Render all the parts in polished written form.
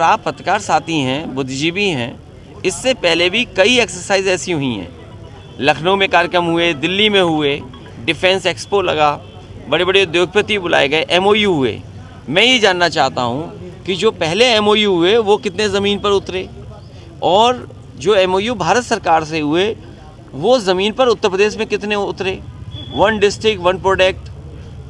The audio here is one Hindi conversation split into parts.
आप पत्रकार साथी हैं, बुद्धिजीवी हैं, इससे पहले भी कई एक्सरसाइज ऐसी हुई हैं। लखनऊ में कार्यक्रम हुए, दिल्ली में हुए, डिफेंस एक्सपो लगा, बड़े बड़े उद्योगपति बुलाए गए, एमओयू हुए। मैं ये जानना चाहता हूँ कि जो पहले एमओयू हुए वो कितने ज़मीन पर उतरे, और जो एमओयू भारत सरकार से हुए वो ज़मीन पर उत्तर प्रदेश में कितने उतरे। 1 डिस्ट्रिक्ट 1 प्रोडक्ट,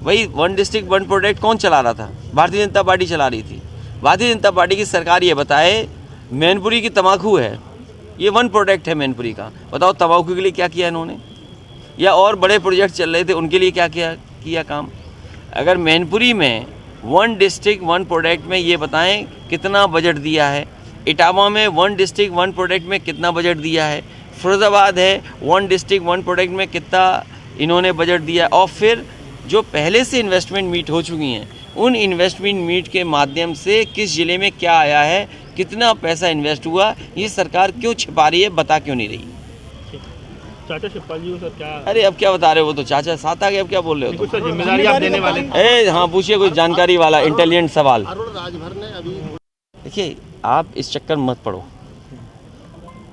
वही 1 डिस्ट्रिक्ट 1 प्रोडक्ट कौन चला रहा था? भारतीय जनता पार्टी चला रही थी। भारतीय जनता पार्टी की सरकार ये बताए मैनपुरी की तम्बाकू है, ये 1 प्रोडक्ट है मैनपुरी का। बताओ तम्बाकू के लिए क्या किया इन्होंने, या और बड़े प्रोजेक्ट चल रहे थे उनके लिए क्या किया काम। अगर मैनपुरी में 1 डिस्ट्रिक्ट 1 प्रोडक्ट में ये बताएं कितना बजट दिया है, इटावा में 1 डिस्ट्रिक्ट 1 प्रोडक्ट में कितना बजट दिया है, फिरोजाबाद है 1 डिस्ट्रिक्ट 1 प्रोडक्ट में कितना इन्होंने बजट दिया, और फिर जो पहले से इन्वेस्टमेंट मीट हो चुकी हैं उन इन्वेस्टमेंट मीट के माध्यम से किस ज़िले में क्या आया है, कितना पैसा इन्वेस्ट हुआ, ये सरकार क्यों छिपा रही है, बता क्यों नहीं रही। चाचा शिवपाल जी को सर क्या, अरे अब क्या बता रहे हो, वो तो चाचा साथ आ गए, अब क्या बोल रहे हो कुछ जिम्मेदारी आप देने वाले ए हाँ पूछिए कोई जानकारी वाला इंटेलिजेंट सवाल। राजभर ने अभी देखिए आप इस चक्कर में मत पड़ो।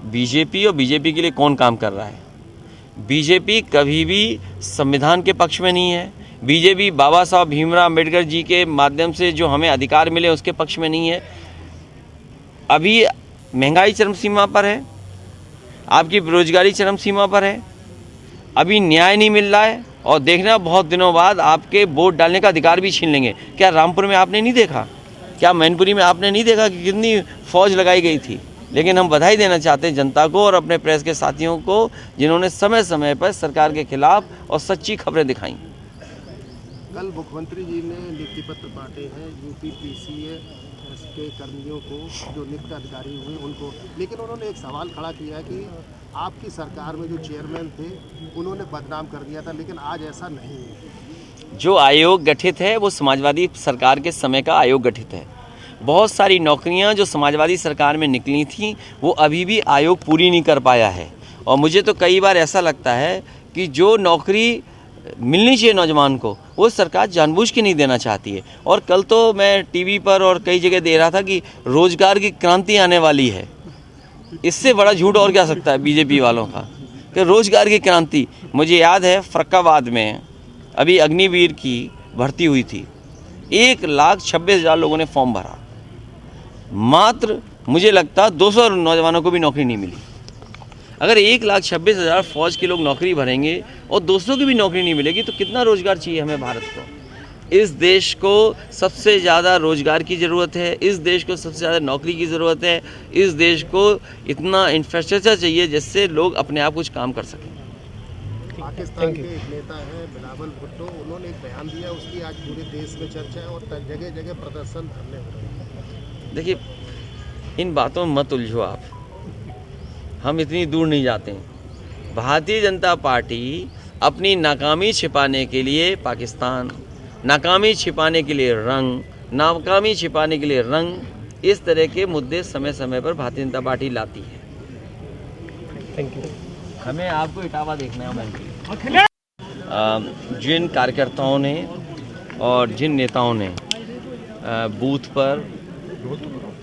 बीजेपी और बीजेपी के लिए कौन काम कर रहा है? बीजेपी कभी भी संविधान के पक्ष में नहीं है। बीजेपी बाबा साहब भीमराव अम्बेडकर जी के माध्यम से जो हमें अधिकार मिले उसके पक्ष में नहीं है। अभी महंगाई चरम सीमा पर है, आपकी बेरोजगारी चरम सीमा पर है, अभी न्याय नहीं मिल रहा है, और देखना बहुत दिनों बाद आपके वोट डालने का अधिकार भी छीन लेंगे। क्या रामपुर में आपने नहीं देखा, क्या मैनपुरी में आपने नहीं देखा कि कितनी फौज लगाई गई थी? लेकिन हम बधाई देना चाहते हैं जनता को और अपने प्रेस के साथियों को जिन्होंने समय समय पर सरकार के खिलाफ और सच्ची खबरें दिखाई। कल मुख्यमंत्री जी ने नियुक्ति पत्र बांटे हैं यूपीपीसीएस के कर्मियों को, जो नियुक्त अधिकारी हुए उनको, लेकिन उन्होंने एक सवाल खड़ा किया कि आपकी सरकार में जो चेयरमैन थे उन्होंने बदनाम कर दिया था, लेकिन आज ऐसा नहीं है। जो आयोग गठित है वो समाजवादी सरकार के समय का आयोग गठित है। बहुत सारी नौकरियां जो समाजवादी सरकार में निकली थीं वो अभी भी आयोग पूरी नहीं कर पाया है, और मुझे तो कई बार ऐसा लगता है कि जो नौकरी मिलनी चाहिए नौजवान को वो सरकार जानबूझ के नहीं देना चाहती है। और कल तो मैं टीवी पर और कई जगह दे रहा था कि रोजगार की क्रांति आने वाली है। इससे बड़ा झूठ और क्या सकता है बीजेपी वालों का कि रोजगार की क्रांति। मुझे याद है फर्रुखाबाद में अभी अग्निवीर की भर्ती हुई थी, 1,26,000 लोगों ने फॉर्म भरा, मात्र मुझे लगता 200 नौजवानों को भी नौकरी नहीं मिली। अगर 1,26,000 फौज के लोग नौकरी भरेंगे और 200 की भी नौकरी नहीं मिलेगी तो कितना रोजगार चाहिए हमें भारत को। इस देश को सबसे ज़्यादा रोजगार की ज़रूरत है, इस देश को सबसे ज़्यादा नौकरी की ज़रूरत है, इस देश को इतना इंफ्रास्ट्रक्चर चाहिए जिससे लोग अपने आप कुछ काम कर सकें। पाकिस्तान के एक नेता हैं बिलावल भुट्टो, उन्होंने एक बयान दिया, उसकी आज पूरे देश में चर्चा है और जगह जगह प्रदर्शन धरने हो रहे हैं। देखिए इन बातों में मत उलझो आप, हम इतनी दूर नहीं जाते हैं। भारतीय जनता पार्टी अपनी नाकामी छिपाने के लिए पाकिस्तान, नाकामी छिपाने के लिए रंग, नाकामी छिपाने के लिए रंग, इस तरह के मुद्दे समय समय पर भारतीय जनता पार्टी लाती है। Thank you. हमें आपको इटावा देखना है मैंने। जिन कार्यकर्ताओं ने और जिन नेताओं ने बूथ पर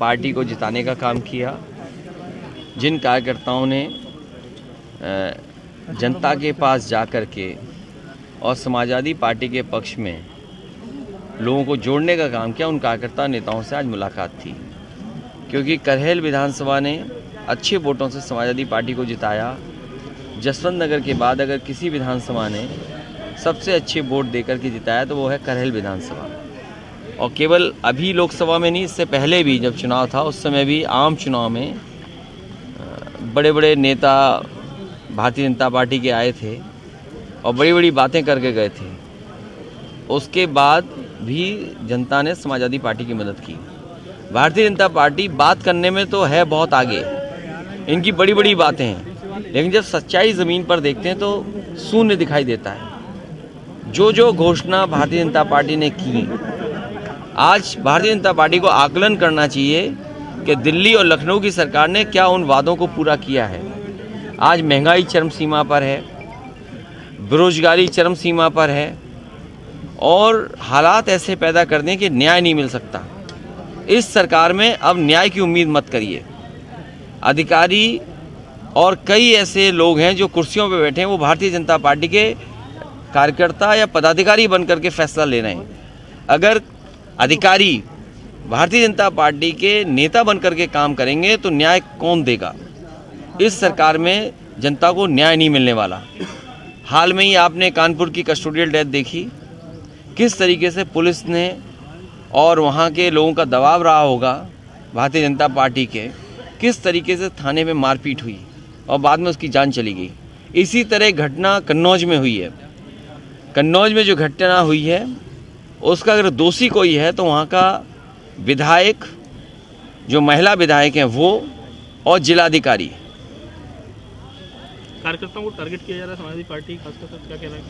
पार्टी को जिताने का काम किया, जिन कार्यकर्ताओं ने जनता के पास जा कर के और समाजवादी पार्टी के पक्ष में लोगों को जोड़ने का काम किया, उन कार्यकर्ता नेताओं से आज मुलाकात थी। क्योंकि करहल विधानसभा ने अच्छे वोटों से समाजवादी पार्टी को जिताया। जसवंत नगर के बाद अगर किसी विधानसभा ने सबसे अच्छे वोट देकर के जिताया तो वो है करहल विधानसभा। और केवल अभी लोकसभा में नहीं, इससे पहले भी जब चुनाव था उस समय भी आम चुनाव में बड़े बड़े नेता भारतीय जनता पार्टी के आए थे और बड़ी बड़ी बातें करके गए थे। उसके बाद भी जनता ने समाजवादी पार्टी की मदद की। भारतीय जनता पार्टी बात करने में तो है बहुत आगे, इनकी बड़ी बड़ी बातें हैं, लेकिन जब सच्चाई ज़मीन पर देखते हैं तो शून्य दिखाई देता है। जो जो घोषणा भारतीय जनता पार्टी ने की, आज भारतीय जनता पार्टी को आकलन करना चाहिए कि दिल्ली और लखनऊ की सरकार ने क्या उन वादों को पूरा किया है। आज महंगाई चरम सीमा पर है, बेरोजगारी चरम सीमा पर है, और हालात ऐसे पैदा कर दें कि न्याय नहीं मिल सकता। इस सरकार में अब न्याय की उम्मीद मत करिए। अधिकारी और कई ऐसे लोग हैं जो कुर्सियों पर बैठे हैं, वो भारतीय जनता पार्टी के कार्यकर्ता या पदाधिकारी बनकर के फैसला ले रहे हैं। अगर अधिकारी भारतीय जनता पार्टी के नेता बनकर के काम करेंगे तो न्याय कौन देगा? इस सरकार में जनता को न्याय नहीं मिलने वाला। हाल में ही आपने कानपुर की कस्टोडियल डेथ देखी, किस तरीके से पुलिस ने और वहाँ के लोगों का दबाव रहा होगा भारतीय जनता पार्टी के, किस तरीके से थाने में मारपीट हुई और बाद में उसकी जान चली गई। इसी तरह घटना कन्नौज में हुई है। कन्नौज में जो घटना हुई है उसका अगर दोषी कोई है तो वहाँ का विधायक, जो महिला विधायक हैं वो, और जिलाधिकारी। कार्यकर्ताओं को टारगेट किया जा रहा है समाजवादी पार्टी, खासकर सर क्या कहना है?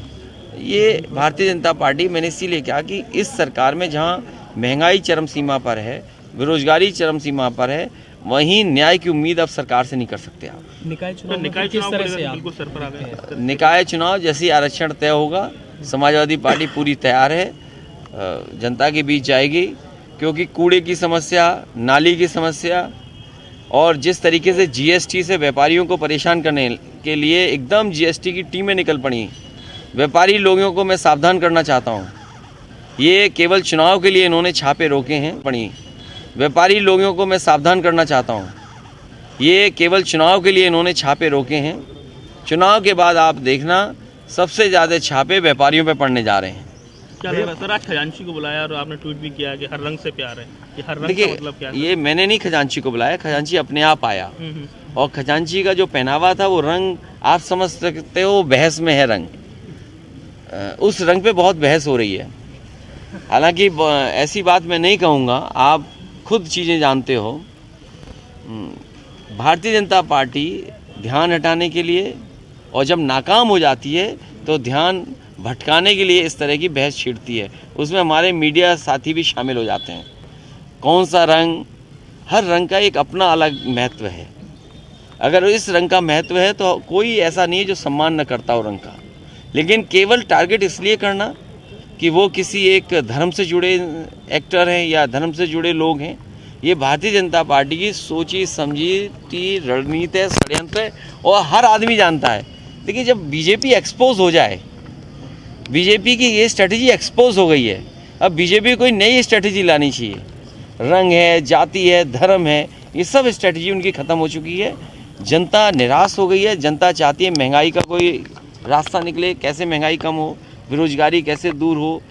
ये भारतीय जनता पार्टी, मैंने इसीलिए कहा कि इस सरकार में जहाँ महंगाई चरम सीमा पर है, बेरोजगारी चरम सीमा पर है, वहीं न्याय की उम्मीद अब सरकार से नहीं कर सकते आप। निकाय चुनाव किस तरह से बिल्कुल सर पर आ गए? निकाय चुनाव जैसे आरक्षण तय होगा, समाजवादी पार्टी पूरी तैयार है, जनता के बीच जाएगी। क्योंकि कूड़े की समस्या, नाली की समस्या और जिस तरीके से जीएसटी से व्यापारियों को परेशान करने के लिए एकदम जीएसटी की टीमें निकल पड़ी, व्यापारी लोगों को मैं सावधान करना चाहता हूँ। ये केवल चुनाव के लिए इन्होंने छापे रोके हैं पड़ी। व्यापारी लोगों को मैं सावधान करना चाहता हूँ, ये केवल चुनाव के लिए इन्होंने छापे रोके हैं। चुनाव के बाद आप देखना सबसे ज़्यादा छापे व्यापारियों पे पड़ने जा रहे हैं। क्या लग रहा है सर, आज खजांची को बुलाया और आपने ट्वीट भी किया कि हर रंग से प्यार है, ये हर रंग का मतलब क्या है? ये मैंने नहीं खजांची को बुलाया, खजांची अपने आप आया। और खजांची का जो पहनावा था वो रंग आप समझ सकते हो, बहस में है रंग, उस रंग पे बहुत बहस हो रही है। हालांकि ऐसी बात मैं नहीं कहूँगा, आप खुद चीज़ें जानते हो। भारतीय जनता पार्टी ध्यान हटाने के लिए और जब नाकाम हो जाती है तो ध्यान भटकाने के लिए इस तरह की बहस छेड़ती है। उसमें हमारे मीडिया साथी भी शामिल हो जाते हैं। कौन सा रंग, हर रंग का एक अपना अलग महत्व है। अगर इस रंग का महत्व है तो कोई ऐसा नहीं है जो सम्मान न करता हो रंग का, लेकिन केवल टारगेट इसलिए करना कि वो किसी एक धर्म से जुड़े एक्टर हैं या धर्म से जुड़े लोग हैं, ये भारतीय जनता पार्टी की सोची समझी रणनीति है, षड्यंत्र है और हर आदमी जानता है। देखिए, जब बीजेपी एक्सपोज हो जाए, बीजेपी की ये स्ट्रेटजी एक्सपोज हो गई है, अब बीजेपी कोई नई स्ट्रेटजी लानी चाहिए। रंग है, जाति है, धर्म है, ये सब स्ट्रेटजी उनकी ख़त्म हो चुकी है। जनता निराश हो गई है। जनता चाहती है महंगाई का कोई रास्ता निकले, कैसे महंगाई कम हो, बेरोजगारी कैसे दूर हो,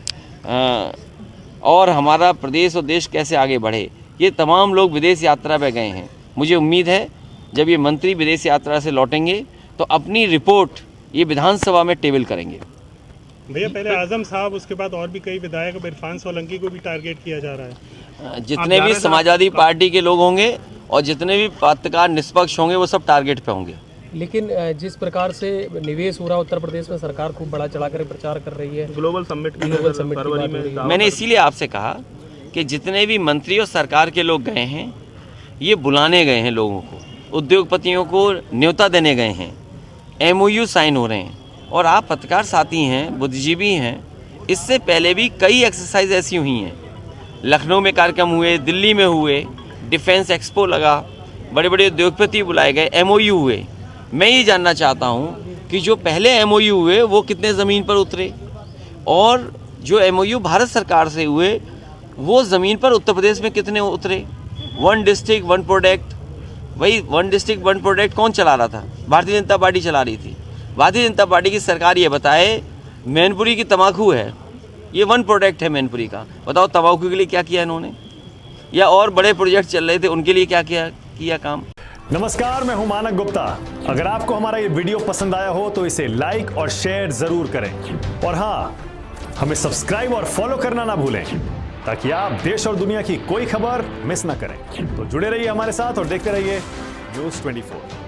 और हमारा प्रदेश और देश कैसे आगे बढ़े। ये तमाम लोग विदेश यात्रा पर गए हैं। मुझे उम्मीद है जब ये मंत्री विदेश यात्रा से लौटेंगे तो अपनी रिपोर्ट ये विधानसभा में टेबल करेंगे। भैया, पहले आजम साहब, उसके बाद और भी कई विधायक, इरफान सोलंकी को भी टारगेट किया जा रहा है। जितने भी समाजवादी पार्टी के लोग होंगे और जितने भी पत्रकार निष्पक्ष होंगे वो सब टारगेट पे होंगे। लेकिन जिस प्रकार से निवेश हो रहा है उत्तर प्रदेश में, सरकार खूब बढ़ा चढ़ाकर प्रचार कर रही है। ग्लोबल समिट फरवरी में मैंने इसीलिए आपसे कहा कि जितने भी मंत्री और सरकार के लोग गए हैं, ये बुलाने गए हैं लोगों को, उद्योगपतियों को न्योता देने गए हैं, MOU साइन हो रहे हैं। और आप पत्रकार साथी हैं, बुद्धिजीवी हैं, इससे पहले भी कई एक्सरसाइज ऐसी हुई हैं। लखनऊ में कार्यक्रम हुए, दिल्ली में हुए, डिफेंस एक्सपो लगा, बड़े बड़े उद्योगपति बुलाए गए, MOU हुए। मैं ये जानना चाहता हूँ कि जो पहले MOU हुए वो कितने ज़मीन पर उतरे, और जो MOU भारत सरकार से हुए वो ज़मीन पर उत्तर प्रदेश में कितने उतरे। 1 डिस्ट्रिक्ट 1 प्रोडक्ट, वही 1 डिस्ट्रिक्ट 1 प्रोडक्ट कौन चला रहा था? भारतीय जनता पार्टी चला रही थी। भारतीय जनता पार्टी की सरकार ये बताए मैनपुरी की तम्बाकू है, ये 1 प्रोडक्ट है मैनपुरी का। बताओ तम्बाकू के लिए क्या किया इन्होंने, या और बड़े प्रोजेक्ट चल रहे थे उनके लिए क्या किया काम। नमस्कार, मैं हूं मानक गुप्ता। अगर आपको हमारा ये वीडियो पसंद आया हो तो इसे लाइक और शेयर जरूर करें, और हाँ, हमें सब्सक्राइब और फॉलो करना ना भूलें ताकि आप देश और दुनिया की कोई खबर मिस ना करें। तो जुड़े रहिए हमारे साथ और देखते रहिए News 24।